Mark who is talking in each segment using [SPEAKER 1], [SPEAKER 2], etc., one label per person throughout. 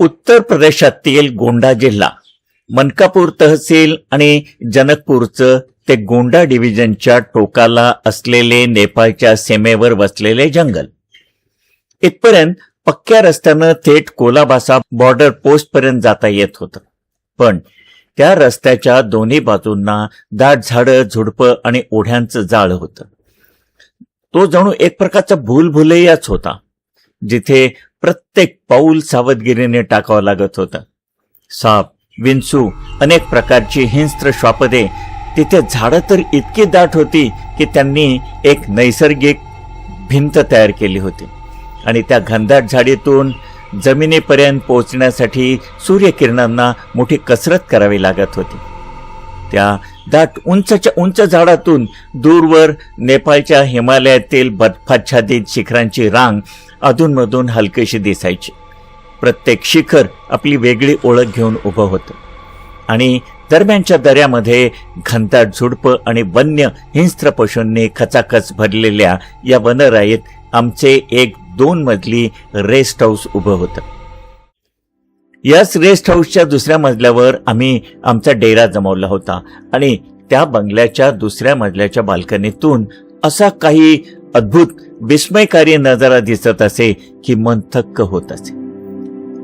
[SPEAKER 1] उत्तर प्रदेशातील गोंडा जिल्हा, मनकापूर तहसील आणि जनकपूरचं ते गोंडा डिव्हिजनच्या टोकाला असलेले नेपाळच्या सीमेवर वसलेले जंगल. इथपर्यंत पक्क्या रस्त्यानं थेट कोलाबासा बॉर्डर पोस्ट पर्यंत जाता येत होतं. पण त्या रस्त्याच्या दोन्ही बाजूंना दाट झाडं, झुडपं आणि ओढ्यांचं जाळ होतं. तो जणू एक प्रकारचा भूलभुलैयाच होता, जिथे प्रत्येक पाऊल सावधगिरीने टाकावं लागत होतं. साप, विंचू, अनेक प्रकारची हिंस्त्र श्वापदे. तिथे झाडं तर इतकी दाट होती की त्यांनी एक नैसर्गिक भिंत तयार केली होती आणि त्या घनदाट झाडीतून जमिनीपर्यंत पोहोचण्यासाठी सूर्यकिरणांना मोठी कसरत करावी लागत होती. त्या दाट उंचच्या उंच झाडातून दूरवर नेपाळच्या हिमालयातील बर्फाच्छादित शिखरांची रांग अधूनमधून हलकीशी दिसायची. प्रत्येक शिखर आपली वेगळी ओळख घेऊन उभं होतं आणि दरम्यानच्या दऱ्यामध्ये घनदाट झुडपं आणि वन्य हिंस्त्र पशूंनी खचाखच भरलेल्या या वनराईत आमचे एक 2 मजली रेस्ट हाऊस उभं होतं. याच रेस्ट हाऊसच्या दुसऱ्या मजल्यावर आम्ही आमचा डेरा जमवला होता आणि त्या बंगल्याच्या दुसऱ्या मजल्याच्या बाल्कनीतून असा काही अद्भुत विस्मयकारी नजारा दिसत असे की मन थक्क होत असे.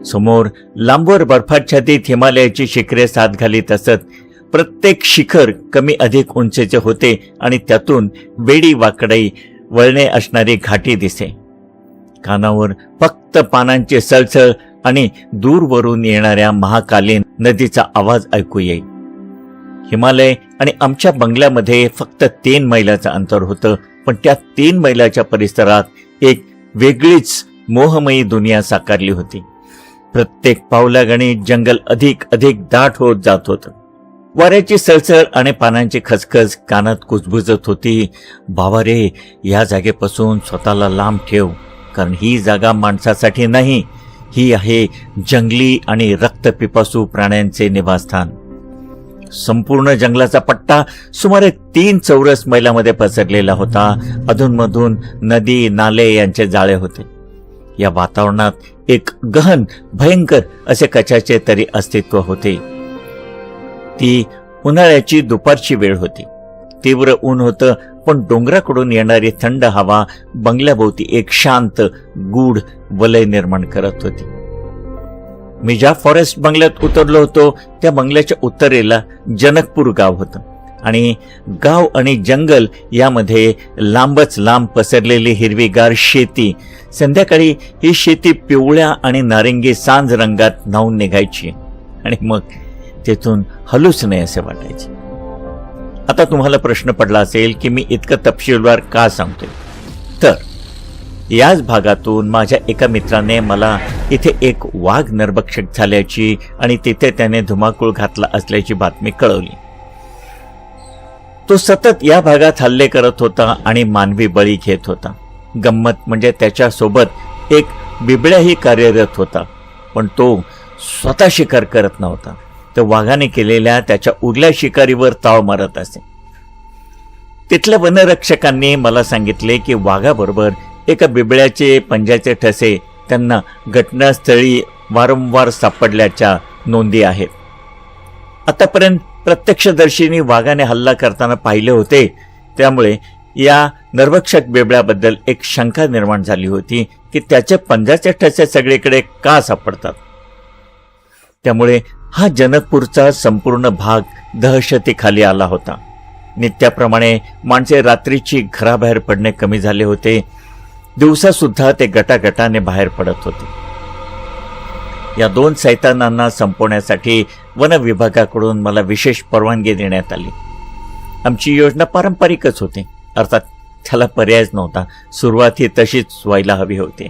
[SPEAKER 1] समोर लांबवर बर्फाच्छादित हिमालयाची शिखरे साथ घालीत असत. प्रत्येक शिखर कमी अधिक उंचीचे होते आणि त्यातून वेडी वाकडी वळणे असणारी घाटी दिसे. कानावर फक्त पानांची सळसळ आणि दूरवरून येणाऱ्या महाकालीन नदीचा आवाज ऐकू येईल. हिमालय आणि आमच्या बंगल्यामध्ये फक्त 3 मैलाचं अंतर होतं, पण त्या 3 मैलाच्या परिसरात एक वेगळीच मोहमयी दुनिया साकारली होती. प्रत्येक पावलागणी जंगल अधिक दाट होत जात होतं. वाऱ्याची सळसळ आणि पानांची खसखस कानात कुजबुजत होती. बाबा रे, या जागेपासून स्वतःला लांब ठेव, कारण ही जागा माणसासाठी नाही, ही आहे जंगली आणि रक्तपिपासू प्राण्यांचे निवासस्थान. संपूर्ण जंगलाचा पट्टा सुमारे 3 चौरस मैलामध्ये पसरलेला होता. अधूनमधून नदी, नाले यांचे जाळे होते. या वातावरणात एक गहन, भयंकर असे कशाचे तरी अस्तित्व होते. ती उन्हाळ्याची दुपारची वेळ होती. तीव्र ऊन होतं, पण डोंगराकडून येणारी थंड हवा बंगल्याभोवती एक शांत, गूढ वलय निर्माण करत होती. मी ज्या फॉरेस्ट बंगल्यात उतरलो होतो त्या बंगल्याच्या उत्तरेला जनकपूर गाव होतं आणि गाव आणि जंगल यामध्ये लांबच लांब पसरलेली हिरवीगार शेती. संध्याकाळी ही शेती पिवळ्या आणि नारिंगी सांज रंगात न्हाऊन निघायची आणि मग तेथून हलूच नाही असे वाटायचे. आता तुम्हाला प्रश्न पडला असेल की मी इतकं तपशीलवार का सांगतोय. तर याच भागातून माझ्या एका मित्राने मला इथे एक वाघ नरभक्षक झाल्याची आणि तिथे त्याने धुमाकूळ घातला असल्याची बातमी कळवली. तो सतत या भागात हल्ले करत होता आणि मानवी बळी घेत होता. गंमत म्हणजे त्याच्यासोबत एक बिबळ्याही कार्यरत होता, पण तो स्वतः शिकार करत नव्हता. तो वाघाने केलेल्या त्याच्या उरल्या शिकारीवर ताव मारत असे. तिथल्या वनरक्षकांनी मला सांगितले की वाघाबरोबर एका बिबळ्याचे पंजाचे ठसे त्यांना घटनास्थळी वारंवार सापडल्याच्या नोंदी आहेत. आतापर्यंत प्रत्यक्षदर्शींनी वाघाने हल्ला करताना पाहिले होते, त्यामुळे या नरभक्षक बिबळ्याबद्दल एक शंका निर्माण झाली होती की त्याचे पंजाचे ठसे सगळीकडे का सापडतात. त्यामुळे हा जनकपूरचा संपूर्ण भाग दहशतीखाली आला होता. नित्याप्रमाणे माणसे रात्रीची घराबाहेर पडणे कमी झाले होते. दिवसा सुद्धा ते गटागटाने बाहेर पडत होते. या 2 सैतानांना संपवण्यासाठी वन विभागाकडून मला विशेष परवानगी देण्यात आली. आमची योजना पारंपरिकच होती, अर्थात त्याला पर्यायच नव्हता. सुरुवात ही तशीच व्हायला हवी होती.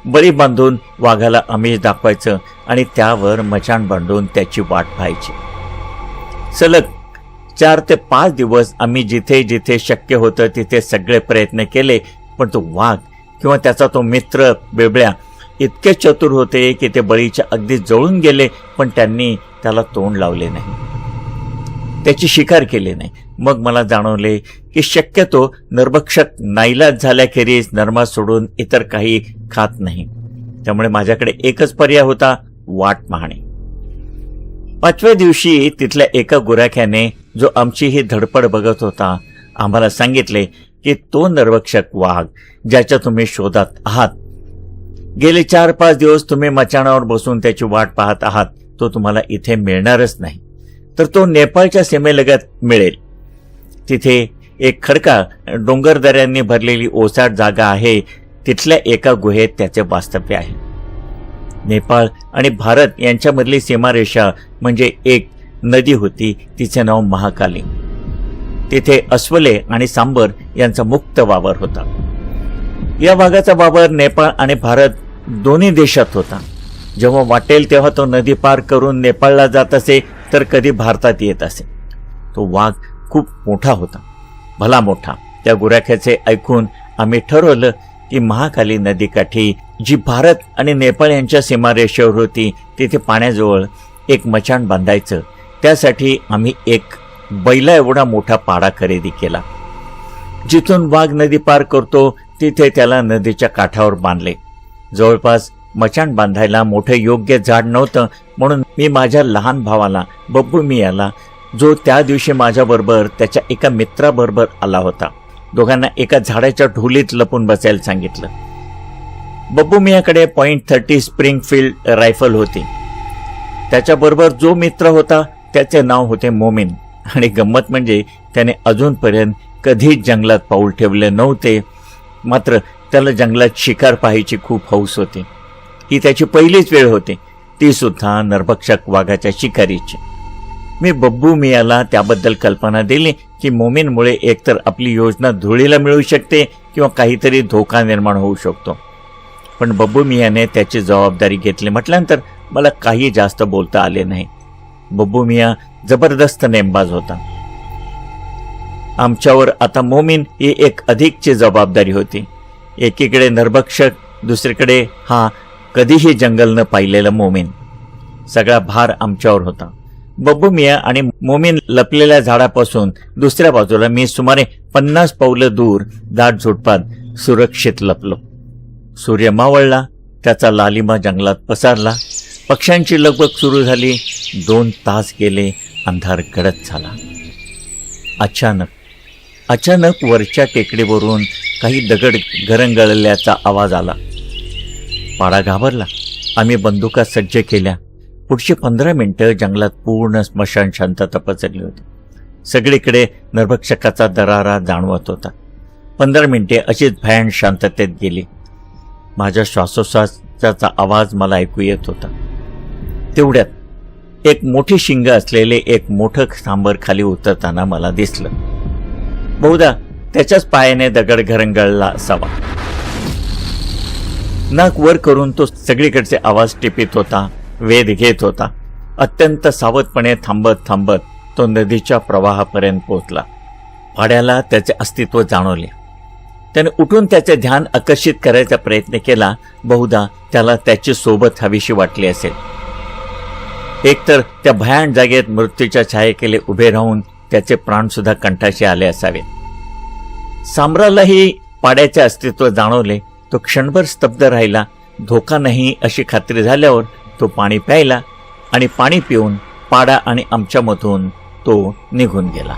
[SPEAKER 1] बळी बांधून वाघाला आमिष दाखवायचं आणि त्यावर मचाण बांधून त्याची वाट पाहायची. सलग 4 ते 5 दिवस आम्ही जिथे जिथे शक्य होतं तिथे सगळे प्रयत्न केले, पण तो वाघ किंवा त्याचा तो मित्र बिबळ्या इतके चतुर होते की ते बळीच्या अगदी जवळून गेले, पण त्यांनी त्याला तोंड लावले नाही, त्याची शिकार केली नाही. मग मला जाणवले की शक्यतो नरभक्षक नाईलाज झाल्याखेरीज नरमा सोडून इतर काही खात नाही. त्यामुळे माझ्याकडे एकच पर्याय होता, वाट पाहणे. 5व्या दिवशी तिथल्या एका गुराख्याने, जो आमची ही धडपड बघत होता, आम्हाला सांगितले की तो नरभक्षक वाघ ज्याच्या तुम्ही शोधात आहात, गेले 4-5 दिवस तुम्ही मचाणावर बसून त्याची वाट पाहत आहात, तो तुम्हाला इथे मिळणारच नाही, तर तो नेपाळच्या सीमेलगत मिळेल. तिथे एक खडका डोंगरदऱ्यांनी भरलेली ओसाड जागा आहे, तिथल्या एका गुहेत त्याचे वास्तव्य आहे. नेपाळ आणि भारत यांच्यामधली सीमारेषा म्हणजे एक नदी होती, तिचे नाव महाकाली. तिथे अस्वले आणि सांबर यांचा मुक्त वावर होता. या वाघाचा वावर नेपाळ आणि भारत दोन्ही देशात होता. जेव्हा वाटेल तेव्हा तो नदी पार करून नेपाळला जात असे, तर कधी भारतात येत असे. तो वाघ खूप मोठा होता, भला मोठा. त्या गुराख्याचे ऐकून आम्ही ठरवलं की महाकाली नदीकाठी, जी भारत आणि नेपाळ यांच्या सीमारेषेवर होती, तिथे पाण्याजवळ एक मचाण बांधायचं. त्यासाठी आम्ही एक बैला एवढा मोठा पाडा खरेदी केला. जिथून वाघ नदी पार करतो तिथे त्याला नदीच्या काठावर बांधले. जवळपास मचाण बांधायला मोठं योग्य झाड नव्हतं, म्हणून मी माझ्या लहान भावाला बब्बू मियाला, जो त्या दिवशी माझ्याबरोबर त्याच्या एका मित्राबरोबर आला होता, दोघांना एका झाडाच्या ढोलीत लपून बसायला सांगितलं. बब्बू मियाकडे .30 स्प्रिंगफील्ड रायफल होती. त्याच्याबरोबर जो मित्र होता त्याचे नाव होते मोमीन. आणि गंमत म्हणजे त्याने अजूनपर्यंत कधीच जंगलात पाऊल ठेवले नव्हते, मात्र त्याला जंगलात शिकार पाहायची खूप हौस होती. ही त्याची पहिलीच वेळ होती, ती सुद्धा नरभक्षक वाघाच्या शिकारीची. मी बब्बू मियाला त्याबद्दल कल्पना दिली की मोमीनमुळे एकतर आपली योजना धुळीला मिळू शकते किंवा काहीतरी धोका निर्माण होऊ शकतो. पण बब्बू मियाने त्याची जबाबदारी घेतली म्हटल्यानंतर मला काही जास्त बोलता आले नाही. बब्बू मिया जबरदस्त नेमबाज होता. आमच्यावर आता मोमीन ही एक अधिकची जबाबदारी होती. एकीकडे नरभक्षक, दुसरीकडे हा कधीही जंगल न पाहिलेला मोमीन. सगळा भार आमच्यावर होता. बब्बू मिया आणि मोमीन लपलेल्या झाडापासून दुसऱ्या बाजूला मी सुमारे 50 पावलं दूर दाट झुडपात सुरक्षित लपलो. सूर्य मावळला, त्याचा लालिमा जंगलात पसरला. पक्ष्यांची लगबग सुरू झाली. 2 तास गेले, अंधार गडद झाला. अचानक वरच्या टेकडीवरून काही दगड घरंगळल्याचा आवाज आला. पाडा घाबरला. आम्ही बंदुका सज्ज केल्या. पुढची 15 मिनिटं जंगलात पूर्ण स्मशान शांतता पसरली होती. सगळीकडे नरभक्षकाचा दरारा जाणवत होता. 15 मिनिटे अशीच भयान शांततेत गेली. माझ्या श्वासोश्वासाचा आवाज मला ऐकू येत होता. तेवढ्यात एक मोठी शिंग असलेले एक मोठं सांबर खाली उतरताना मला दिसलं. बहुधा त्याच्याच पायाने दगड घरंगळला असावा. नाक वर करून तो सगळीकडचे आवाज टिपित होता, वेध घेत होता. अत्यंत सावधपणे थांबत तो नदीच्या प्रवाहापर्यंत पोहोचला. पाड्याला त्याचे अस्तित्व जाणवले. त्याने उठून त्याचे ध्यान आकर्षित करायचा प्रयत्न केला. बहुधा त्याला त्याची सोबत हवीशी वाटली असेल. एकतर त्या भयान जागेत मृत्यूच्या छायेखाली उभे राहून त्याचे प्राण सुद्धा कंठाशी आले असावे. सांबरालाही पाड्याचे अस्तित्व जाणवले. तो क्षणभर स्तब्ध राहिला. धोका नाही अशी खात्री झाल्यावर तो पाणी प्यायला आणि पाणी पिऊन पाडा आणि आमच्यामधून तो निघून गेला.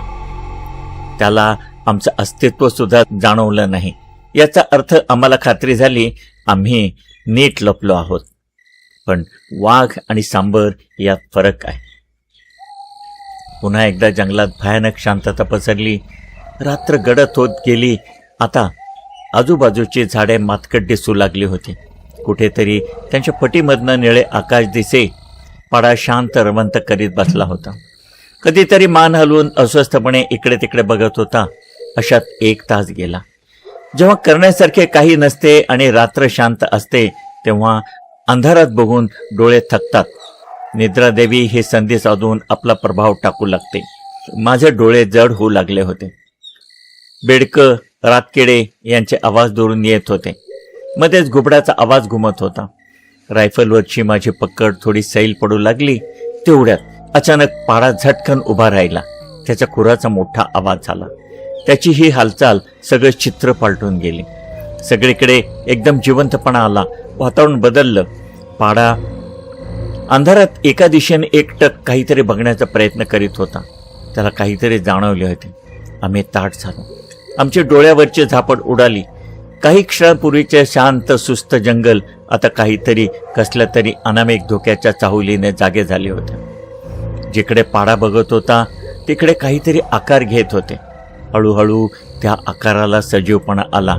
[SPEAKER 1] त्याला आमचं अस्तित्व सुद्धा जाणवलं नाही. याचा अर्थ आम्हाला खात्री झाली, आम्ही नीट लपलो आहोत. पण वाघ आणि सांबर यात फरक आहे. पुन्हा एकदा जंगलात भयानक शांतता पसरली. रात्र गडद होत गेली. आता आजूबाजूची झाडे मातकट दिसू लागली होती. कुठेतरी त्यांच्या पटीमधनं निळे आकाश दिसे. पाडा शांत रवंत करीत बसला होता. कधीतरी मान हलवून अस्वस्थपणे इकडे तिकडे बघत होता. अशात 1 तास गेला. जेव्हा करण्यासारखे काही नसते आणि रात्र शांत असते, तेव्हा अंधारात बघून डोळे थकतात. निद्रादेवी ही संधी साधून आपला प्रभाव टाकू लागते. माझे डोळे जड होऊ लागले होते. बेडकं, रातकिडे यांचे आवाज दुरून येत होते. मध्येच घुबडाचा आवाज घुमत होता. रायफलवरची माझी पकड थोडी सैल पडू लागली. तेवढ्यात अचानक पाडा झटकन उभा राहिला. त्याच्या खुराचा मोठा आवाज झाला. त्याची ही हालचाल सगळं चित्र पालटून गेली. सगळीकडे एकदम जिवंतपणा आला. वातावरण बदललं. पाडा अंधारात एका दिशेने एकटक काहीतरी बघण्याचा प्रयत्न करीत होता. त्याला काहीतरी जाणवले होते. आम्ही ताठ झालो. आमच्या डोळ्यावरची झापड उडाली. काही क्षणापूर्वीचे शांत सुस्त जंगल आता काहीतरी कसल्या तरी अनामिक धोक्याच्या चाहुलीने जागे झाले होते. जिकडे पाडा बघत होता तिकडे काहीतरी आकार घेत होते. हळूहळू त्या आकाराला सजीवपणा आला.